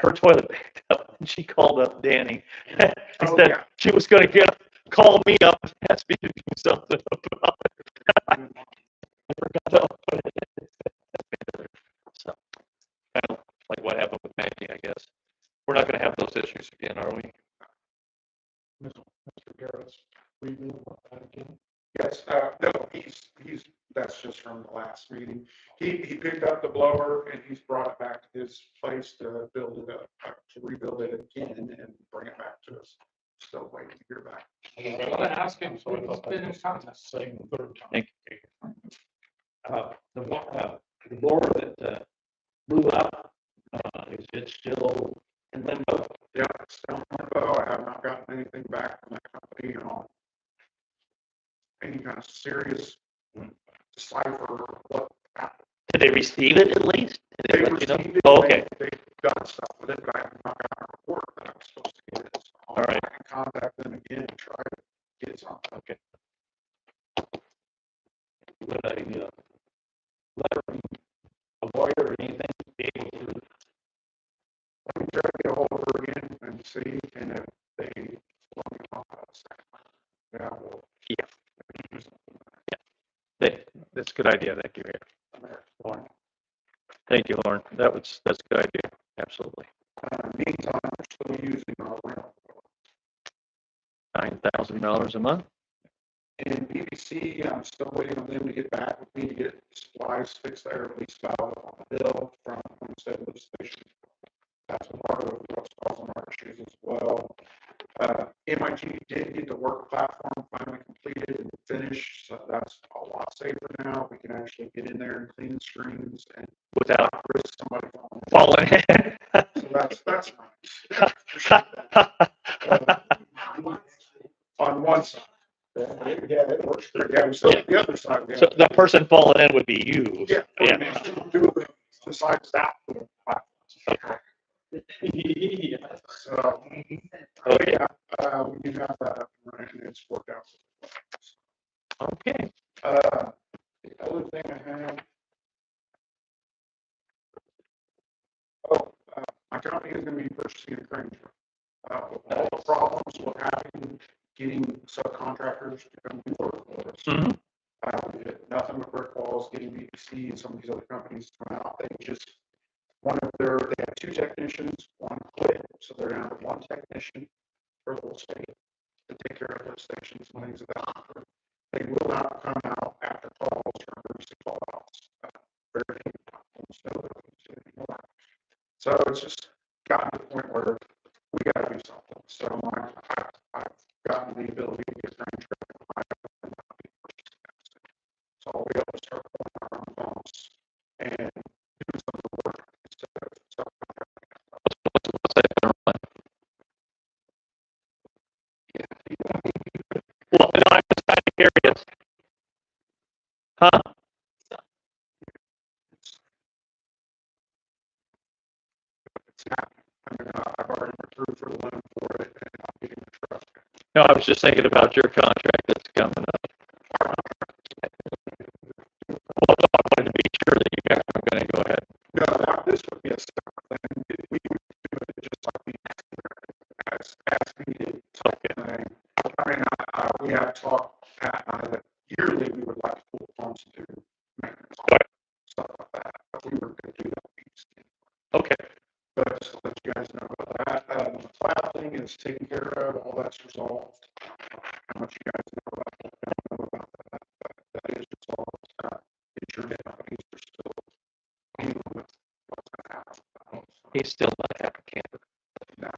her toilet backed up and she called up Danny. Oh, Instead, yeah. she was going to call me up and ask me to do something about it. I forgot to put it in. So, kind of like what happened with Maggie, I guess. We're not going to have those issues again, are we? Mr. Garrett's, we will want that again. Yes, no, that's just from the last meeting. He picked up the blower and he's brought it back to his place to build it up, to rebuild it again and bring it back to us. Still waiting to hear back. I want to ask him, so it's been in contact. Saying the third time. Thank The blower that blew up, is it still in limbo? Yeah, it's still in limbo. I have not gotten anything back from that company on any kind of serious decipher what happened. Did they receive it at least? Did They they let you know? received it. Oh, okay. They've done stuff with it, but I have not gotten a report that I'm supposed to get it. So I'll All right. try and contact them again and try to get something. Okay. Would I, letter, a lawyer or anything, be able to, Let me try to get a hold of her again and see, and if they want me to talk about it. Yeah, well. that's a good idea. Thank you, Lauren. Thank you, Lauren. That's a good idea. Absolutely. Meantime, we're still using our rental. $9,000 a month. And BBC, I'm still waiting on them to get back with me to get supplies fixed there, at least valve on the bill from Homestead Lift Station. That's part of what's causing our issues as well. MIT did get the work platform finally completed and finished, so that's a lot safer now. We can actually get in there and clean the screens and Without risk somebody falling. falling. So that's nice. On one side. Yeah, it works great. Yeah, so the other side. So the person falling in would be you. Yeah. Yeah. Do besides that. So, Okay. yeah, we have that, right, and it's worked out. Okay. The other thing I had. My company is going to be purchasing a crane truck. With all the problems we're having getting subcontractors to come do work for us. Mhm. We did nothing but brick walls, getting BBC and some of these other companies to come out. They had two technicians, one quit, so they're down to one technician for the whole state to take care of those stations and things of that nature. They will not come out after calls or emergency call outs. So it's just gotten to the point where we got to do something. So I've gotten the ability to get crane truck. So I'll be able to start pulling our own pumps and do some of the work instead of Well, no, I'm just kind of curious. Huh? it's happening. I mean, I've already approved for the loan for it and I'm getting the truck. No, I was just thinking about your contract that's coming up. Well, I wanted to be sure that you guys were going to go ahead. No, this would be a separate thing. We would do it just like we as needed. Okay. I mean, we have talked that yearly we would like to pull pumps and do maintenance on it, stuff like that. But we were going to do that. Okay. But just to let you guys know about that, the cloud thing is taken care of, all that's resolved. How much you guys know about that? I don't know about that, but that is resolved. Insurance companies are still dealing with what's going to happen. He's still not a happy camper. No.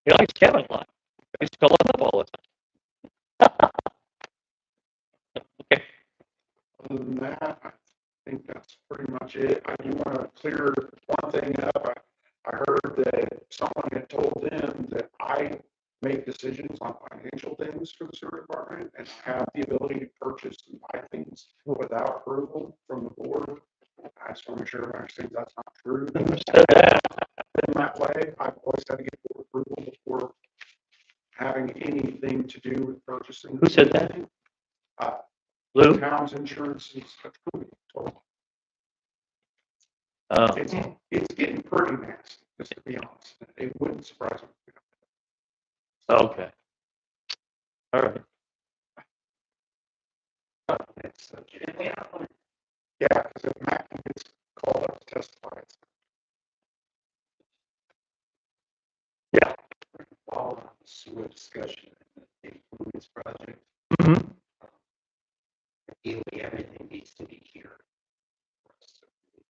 He likes Kevin a lot. He's calling up all the time. Okay. Other than that, I think that's pretty much it. I do want to clear one thing up. I heard that someone had told them that I make decisions on financial things for the sewer department and have the ability to purchase and buy things without approval from the board. I just want to make sure everybody understands that's not true. In that way, I've always had to get board approval before having anything to do with purchasing. Who said that? The Lou? town's insurance is approved. Oh. It's getting pretty nasty, just to be honest. It wouldn't surprise me. Okay. All right. Yeah, because if Matt gets called up to testify. Yeah. Follow on the sewer discussion, the improvements project, Mm-hmm. ideally, everything needs to be here.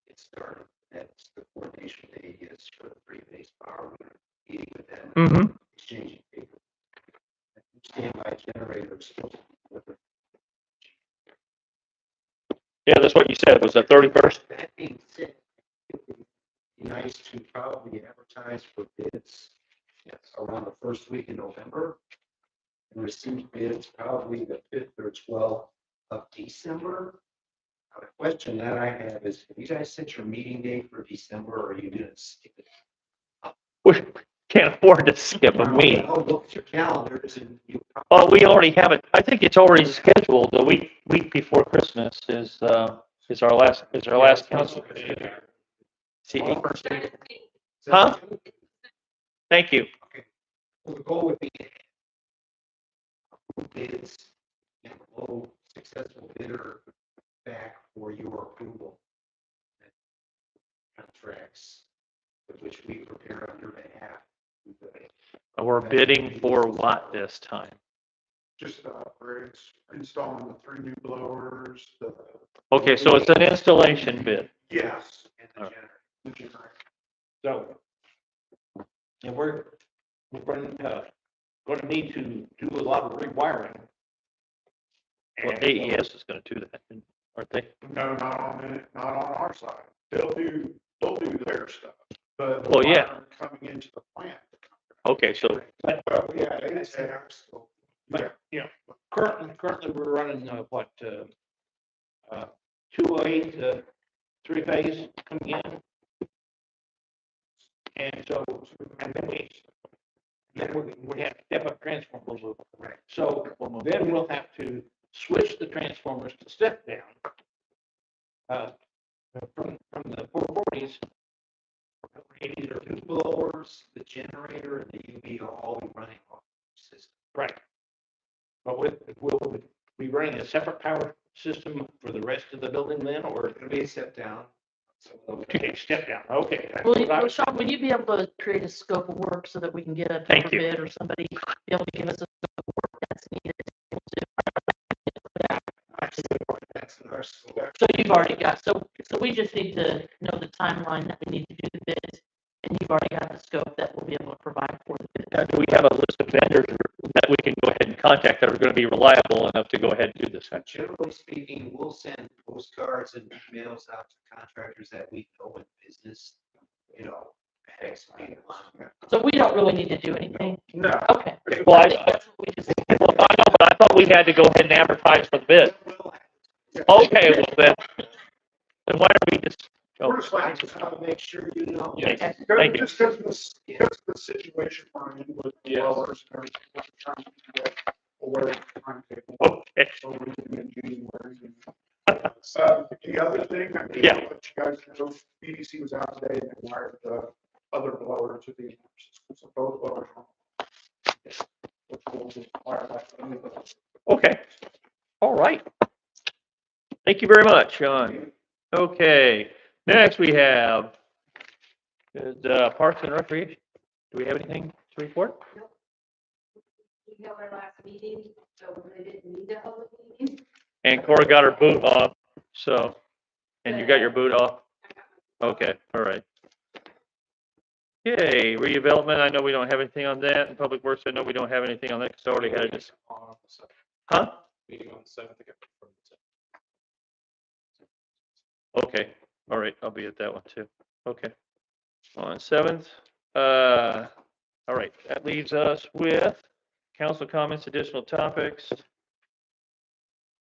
It started, that's the coordination day is for the pre-base power, meeting with them, Mm-hmm. exchanging paper. Standby generators. Yeah, that's what you said. Was that 31st? That being said, it would be nice to probably advertise for bids Yes. around the first week in November. And receive bids probably the 5th or 12th of December. Now, the question that I have is, have you guys set your meeting date for December, or are you gonna skip it? We can't afford to skip a meeting. Oh, look at your calendars and you. Oh, we already have it. I think it's already scheduled. The week before Christmas is our last council. See, huh? Thank you. Well, the goal would be to have bids and low successful bidder back for your approval. Contracts with which we prepare on your behalf. We're bidding for what this time? Just the upgrades, installing the 3 new blowers, the. Okay, so it's an installation bid. Yes. And the All right. generator. The generator. So, and we're going to need to do a lot of rewiring. Well, And AES is gonna do that, aren't they? No, not on it, not on our side. They'll do their stuff, but. the Well, yeah. wiring coming into the plant. Okay, so, But yeah, it's in our scope. Yeah, you know, currently we're running, 208, 3-phase coming in. And so, and then we have to step up transformers. Right. So then we'll have to switch the transformers to step down. From the 440s. Either two blowers, the generator, and the UV will all be running off the system. Right. But we'll be running a separate power system for the rest of the building then, or? It'll be a step down. Okay, step down, okay. Well, Sean, would you be able to create a scope of work so that we can get a Thank tower you. bid or somebody be able to give us a scope of work that's needed? That's in our scope. So you've already got, so we just need to know the timeline that we need to do the bids, and you've already got the scope that we'll be able to provide for the bid. do we have a list of vendors that we can go ahead and contact that are gonna be reliable enough to go ahead and do this? Generally speaking, we'll send postcards and emails out to contractors that we know in business, you know, X, Y, and Z. So we don't really need to do anything? No. Okay. Well, I think that's what we just, Well, I know, but I thought we had to go ahead and advertise for the bid. Okay, well then why don't we just, We're just I like, just want to make sure you know. Yes. okay. Thank you. just because the situation we're in with the blowers and everything, we're trying to get aware of the timetable. okay, So we can in January. The other thing, I mean, Yeah. I'll let you guys know, BDC was out today and wired the other blower to the system, so both blowers. Which will wire back to the- okay, all right. Thank you very much, Sean. Okay, next we have Parks and Recreation. Do we have anything to report? We held our last meeting, so we didn't need to hold a meeting. And Cora got her boot off, so, and you got your boot off? Okay, all right. Okay, redevelopment, I know we don't have anything on that, and Public Works, I know we don't have anything on that, because I already had it. On the 7th, Huh? meeting on the 7th, I got from the Okay, all right, I'll be at that one too. Okay. On 7th, all right, that leaves us with council comments, additional topics.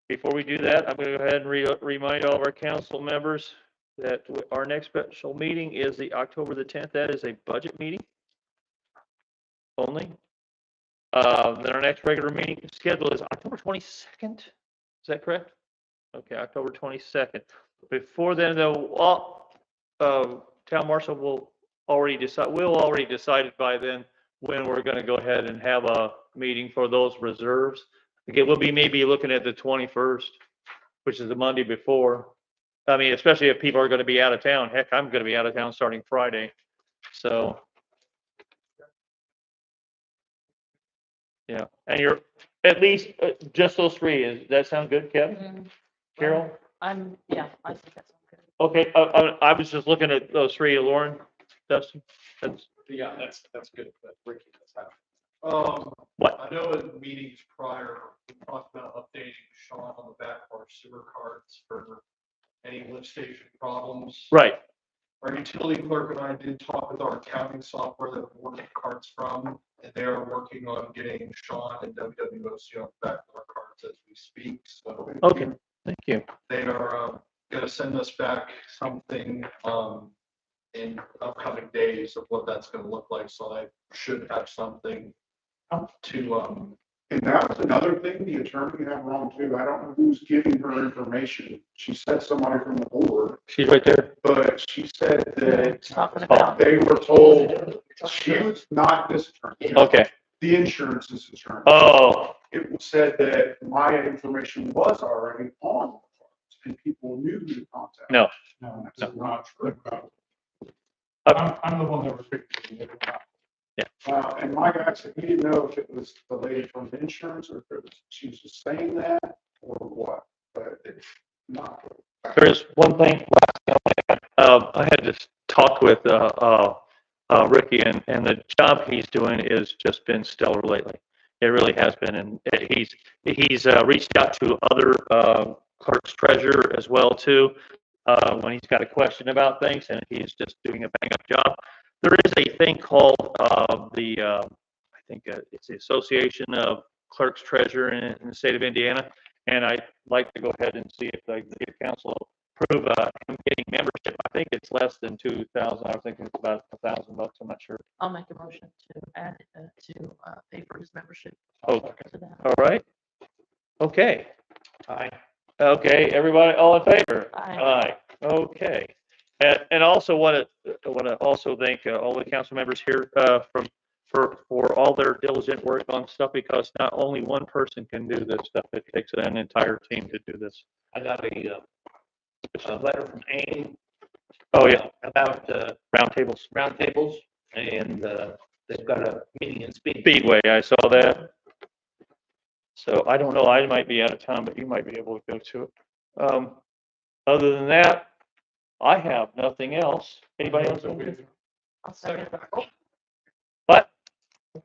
Before we do that, I'm gonna go ahead and remind all of our council members that our next special meeting is the October the 10th. That is a budget meeting only. Then our next regular meeting schedule is October 22nd. Is that correct? Okay, October 22nd. Before then, though, town marshal will already decide, we'll already decided by then when we're gonna go ahead and have a meeting for those reserves. Again, we'll be maybe looking at the 21st, which is the Monday before. I mean, especially if people are gonna be out of town. Heck, I'm gonna be out of town starting Friday. So. Yeah, and you're, at least, just those three. Does that sound good, Kevin? Mhm. Carol? Yeah, I think that's okay. Okay, I was just looking at those three, Lauren, Dustin, that's, Yeah, that's good, but Ricky, that's how. What? I know in meetings prior, we talked about updating Sean on the back of our sewer cards for any lift station problems. right, Our utility clerk and I did talk with our accounting software that we ordered cards from, and they are working on getting Sean and WWOC back to our cards as we speak, so. Okay, thank you. They are gonna send us back something in upcoming days of what that's gonna look like, so I should have something to And that was another thing the attorney had wrong too. I don't know who's giving her information. She said somebody from the board, She's right there. but she said that Talking about, they were told she was not this attorney. Okay. The insurance's attorney. Oh, It was said that my information was already on the cards and people knew who to contact. no. No, That's not true. I'm the one that was speaking. And my guy said he didn't know if it was the lady from the insurance or if it was, she was just saying that or what, but it's not. There is one thing. I had to talk with Ricky, and the job he's doing has just been stellar lately. It really has been, and he's reached out to other clerks treasurer as well too when he's got a question about things, and he's just doing a bang up job. There is a thing called I think it's the Association of Clerks Treasurer in the state of Indiana, and I'd like to go ahead and see if the council approve him getting membership. I think it's less than 2,000. I was thinking it's about $1,000. I'm not sure. I'll make a motion to add, to pay for his membership. Oh, To that. all right. Okay. Aye. Okay, everybody, all in favor? Aye. Okay. And also want to also thank all the council members here for all their diligent work on stuff, because not only one person can do this stuff. It takes an entire team to do this. I got a letter from AIM. Oh, yeah. About Roundtables. and they've got a meeting in Speedway, I saw that. So I don't know, I might be out of town, but you might be able to go to it. Other than that, I have nothing else. Anybody else? I'll second. What?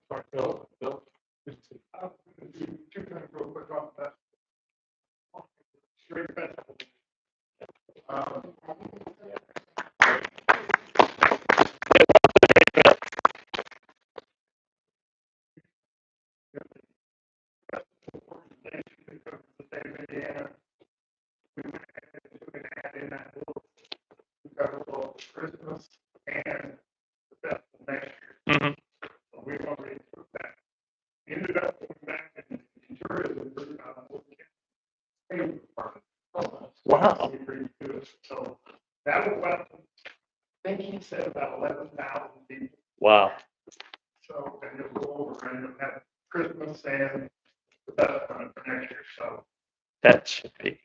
Sorry, Bill. Two things real quick on that. Straight back. Christmas and the festival next year. Mhm. So we've already put that. Ended up going back in tourism. Wow. So that was about, I think he said about 11,000 people. Wow. So, and it'll go over and it'll have Christmas and the festival for next year. So That should be.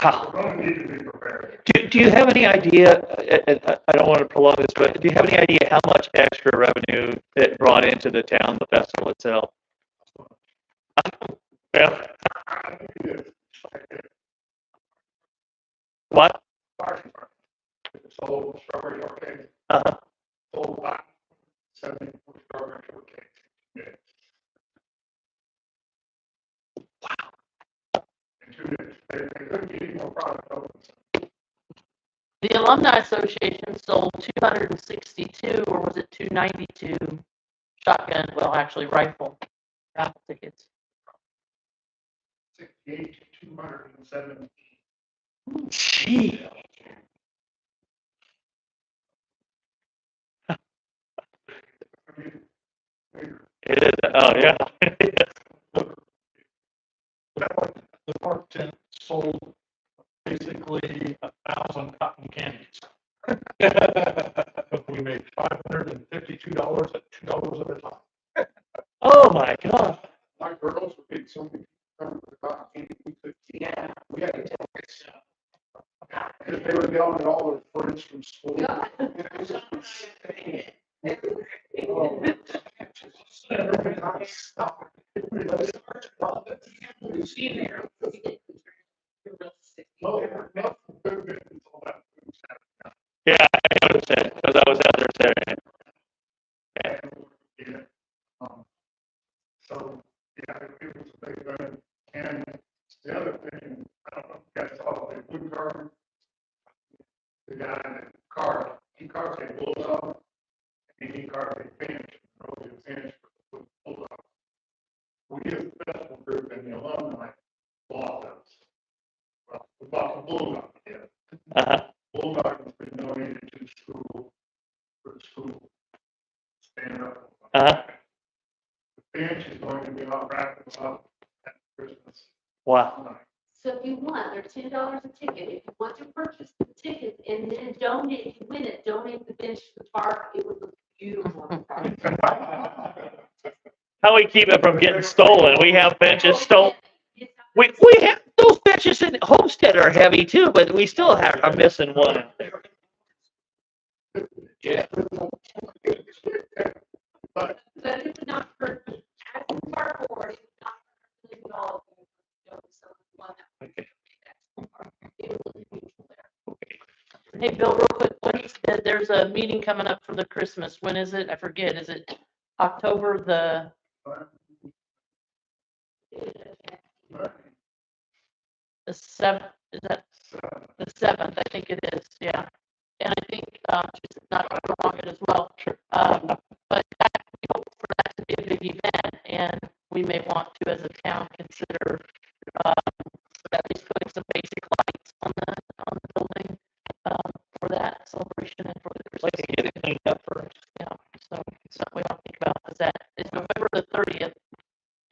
Wow. we're going to need to be prepared. Do you have any idea, I don't want to prolong this, but do you have any idea how much extra revenue it brought into the town, the festival itself? Well, what? Sold strawberry shortcake. Uh-huh. Sold lot 70 strawberry shortcake. Yeah. Wow. In 2 days. They couldn't get any more product over. The Alumni Association sold 262, or was it 292 shotgun, well, actually rifle raffle tickets. 68 to 207. Gee. It is, oh, yeah. The park tent sold basically 1,000 cotton candies. But we made $552 at $2 at a time. Oh, my God. My girls were getting so many, we could, yeah, we had to take it. Because they were yelling at all their friends from school. It was just insane. Oh, every time I stopped, everybody started laughing. Well, not good until that food happened. Yeah, I noticed that because I was out there Saturday. Yeah. So, yeah, it was a big event. And the other thing, I don't know if you guys saw the blue car. The guy in the car, he it blows up, and he carved a bench, wrote his bench, blows up. We as a festival group and the alumni bought those. Well, we bought the bulldog, yeah. Uh-huh. Bulldog has been donated to the school, for the school. Stand up. Uh-huh. The bench is going to be all wrapped up at Christmas Wow. night. So if you want, they're $10 a ticket. If you want to purchase the ticket and then donate, if you win it, donate the bench to the park. It would look beautiful. in the park. How we keep it from getting stolen? We have benches stolen. We have, those benches in Homestead are heavy too, but we still are missing one out there. Yeah. But it's not for, as a park board, it's not for all of you. So one that Okay. it would look beautiful there. Hey, Bill, real quick, when you said there's a meeting coming up for the Christmas, when is it? I forget, is it October the 7th, is that the 7th? I think it is, yeah. And I think, she's not wrong it as well. But we hope for that to be a big event, and we may want to, as a town, consider, at least putting some basic lights on the building, for that celebration and for the Christmas. Like to get it cleaned up first. Yeah, so something we don't think about is that it's November the 30th,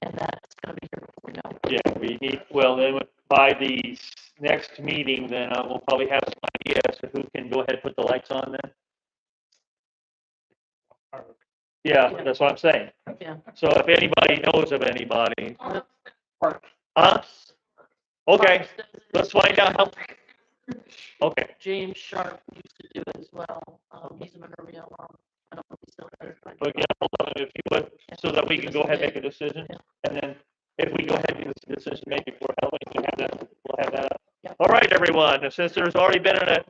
and that's gonna be here before we know. Yeah, we need, well, then by the next meeting, then we'll probably have some idea as to who can go ahead and put the lights on then. Yeah, that's what I'm saying. Yeah. So if anybody knows of anybody, Or- huh? Okay, let's find out how. Okay, James Sharp used to do it as well. He's a Monrovia alum. I don't know if he's still there. but get hold of it if you would, so that we can go ahead and make a decision. And then if we go ahead and do this decision making for Halloween, we'll have that up. Yeah. All right, everyone, since there's already been a,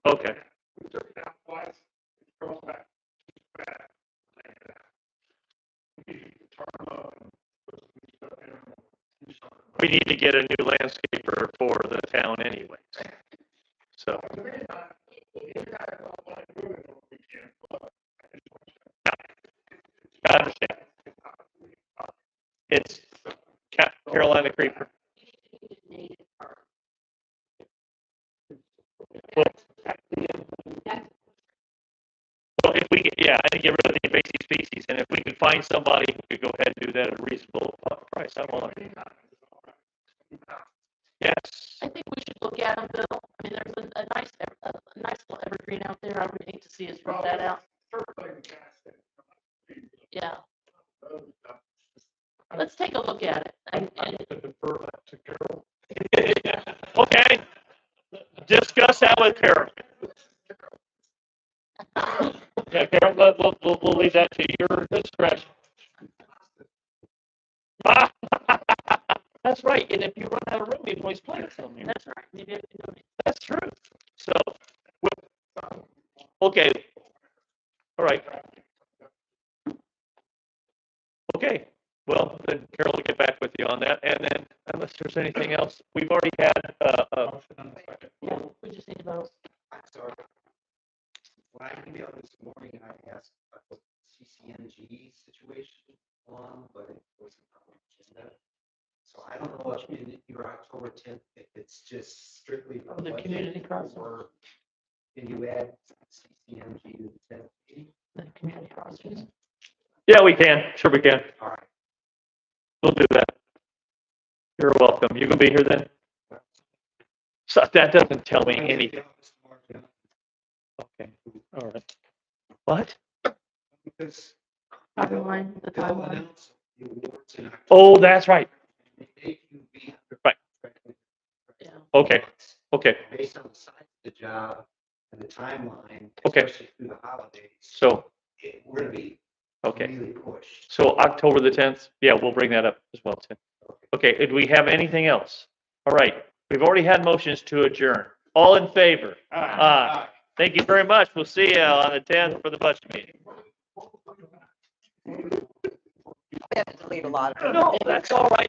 okay, we need to get a new landscaper for the town anyways. So. I understand. It's Carolina Creeper. Well, if we, yeah, I think get rid of the invasive species, and if we can find somebody who could go ahead and do that at a reasonable price, I want it. Yes. I think we should look at them, Bill. I mean, there's a nice little evergreen out there. I would hate to see us rip that out. Yeah. Let's take a look at it. And Okay. Discuss that with Carol. Yeah, Carol, we'll leave that to your discretion. That's right. And if you run out of room, you can always plant some here. that's right. Maybe I can do it. That's true. So, okay. All right. Okay. Well, then Carol will get back with you on that. And then unless there's anything else, we've already had, Yeah, we just need to vote. So when I emailed this morning, I asked about the CCNG situation, but it wasn't on the agenda. So I don't know if in your October 10th, if it's just strictly. Oh, the community crossing. Or can you add CCNG to the 10th meeting? The community crossings. yeah, we can. Sure we can. All right. We'll do that. You're welcome. You gonna be here then? So that doesn't tell me anything. Okay. All right. What? Because. Timeline, the Bill timeline. announced the awards in October. Oh, that's right. Right. Yeah. Okay. Okay. Based on the size of the job and the timeline. Okay. Especially through the holidays. So, We're gonna be okay. really pushed. So October the 10th? Yeah, we'll bring that up as well, Tim. Okay, do we have anything else? All right, we've already had motions to adjourn. All in favor? Aye. Thank you very much. We'll see you on the 10th for the budget meeting. We have to delete a lot of. No, that's all right.